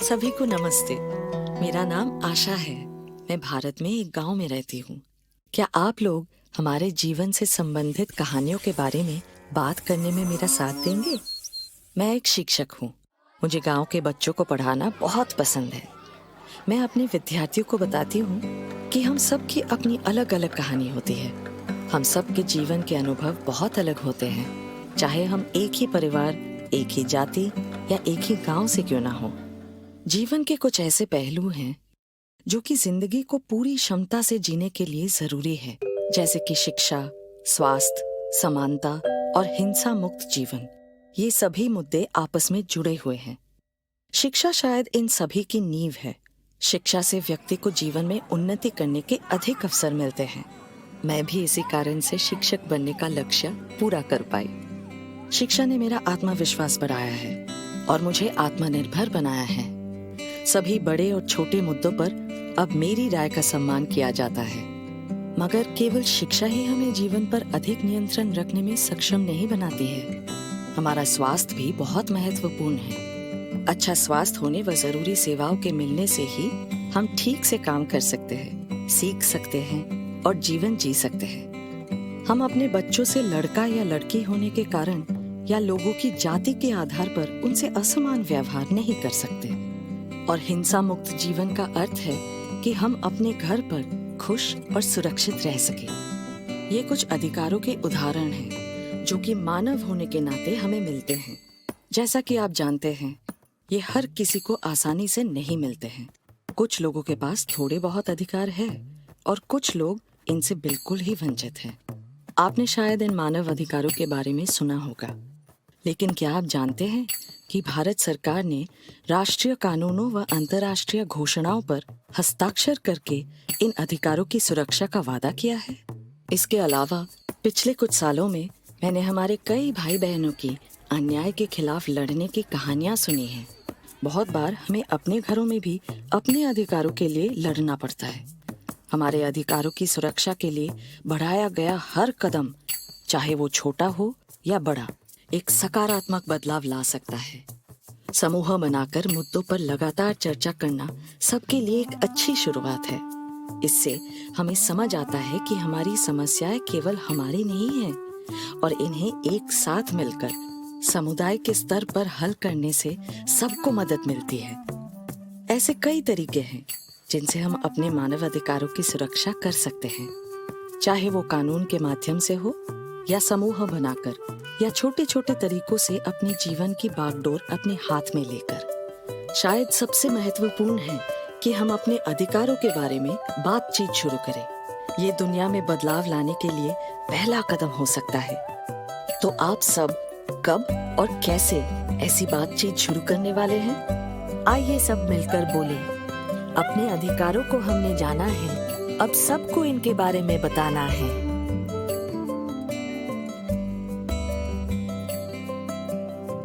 सभी को नमस्ते। मेरा नाम आशा है। मैं भारत में एक गांव में रहती हूँ। क्या आप लोग हमारे जीवन से संबंधित कहानियों के बारे में बात करने में मेरा साथ देंगे? मैं एक शिक्षक हूँ। मुझे गांव के बच्चों को पढ़ाना बहुत पसंद है। मैं अपने विद्यार्थियों को बताती हूँ कि हम सब की अपनी अलग अलग कहानी होती है। हम सब के जीवन के अनुभव बहुत अलग होते हैं, चाहे हम एक ही परिवार, एक ही जाति या एक ही गांव से क्यों ना हो। जीवन के कुछ ऐसे पहलू हैं जो कि जिंदगी को पूरी क्षमता से जीने के लिए जरूरी है, जैसे कि शिक्षा, स्वास्थ्य, समानता और हिंसा मुक्त जीवन। ये सभी मुद्दे आपस में जुड़े हुए हैं। शिक्षा शायद इन सभी की नींव है। शिक्षा से व्यक्ति को जीवन में उन्नति करने के अधिक अवसर मिलते हैं। मैं भी इसी कारण से शिक्षक बनने का लक्ष्य पूरा कर पाई। शिक्षा ने मेरा आत्मविश्वास बढ़ाया है और मुझे आत्मनिर्भर बनाया है। सभी बड़े और छोटे मुद्दों पर अब मेरी राय का सम्मान किया जाता है। मगर केवल शिक्षा ही हमें जीवन पर अधिक नियंत्रण रखने में सक्षम नहीं बनाती है। हमारा स्वास्थ्य भी बहुत महत्वपूर्ण है। अच्छा स्वास्थ्य होने व जरूरी सेवाओं के मिलने से ही हम ठीक से काम कर सकते हैं, सीख सकते हैं और जीवन जी सकते हैं। हम अपने बच्चों से लड़का या लड़की होने के कारण या लोगों की जाति के आधार पर उनसे असमान व्यवहार नहीं कर सकते। और हिंसा मुक्त जीवन का अर्थ है कि हम अपने घर पर खुश और सुरक्षित रह सके। ये कुछ अधिकारों के उदाहरण हैं जो कि मानव होने के नाते हमें मिलते हैं। जैसा कि आप जानते हैं, ये हर किसी को आसानी से नहीं मिलते हैं। कुछ लोगों के पास थोड़े बहुत अधिकार है और कुछ लोग इनसे बिल्कुल ही वंचित हैं। आपने शायद इन मानव अधिकारों के बारे में सुना होगा, लेकिन क्या आप जानते हैं कि भारत सरकार ने राष्ट्रीय कानूनों व अंतर्राष्ट्रीय घोषणाओं पर हस्ताक्षर करके इन अधिकारों की सुरक्षा का वादा किया है। इसके अलावा पिछले कुछ सालों में मैंने हमारे कई भाई बहनों की अन्याय के खिलाफ लड़ने की कहानियां सुनी हैं। बहुत बार हमें अपने घरों में भी अपने अधिकारों के लिए लड़ना पड़ता है। हमारे अधिकारों की सुरक्षा के लिए बढ़ाया गया हर कदम, चाहे वो छोटा हो या बड़ा, एक सकारात्मक बदलाव ला सकता है। समूह बनाकर मुद्दों पर लगातार चर्चा करना सबके लिए एक अच्छी शुरुआत है। इससे हमें समझ आता है कि हमारी समस्याएं केवल हमारी नहीं हैं और इन्हें एक साथ मिलकर समुदाय के स्तर पर हल करने से सबको मदद मिलती है। ऐसे कई तरीके हैं जिनसे हम अपने मानव अधिकारों की सुरक्षा कर सकते हैं, चाहे वो कानून के माध्यम से हो या समूह बनाकर या छोटे छोटे तरीकों से अपने जीवन की बागडोर अपने हाथ में लेकर। शायद सबसे महत्वपूर्ण है कि हम अपने अधिकारों के बारे में बातचीत शुरू करें। ये दुनिया में बदलाव लाने के लिए पहला कदम हो सकता है। तो आप सब कब और कैसे ऐसी बातचीत शुरू करने वाले हैं? आइए सब मिलकर बोलें। अपने अधिकारों को हमने जाना है, अब सबको इनके बारे में बताना है।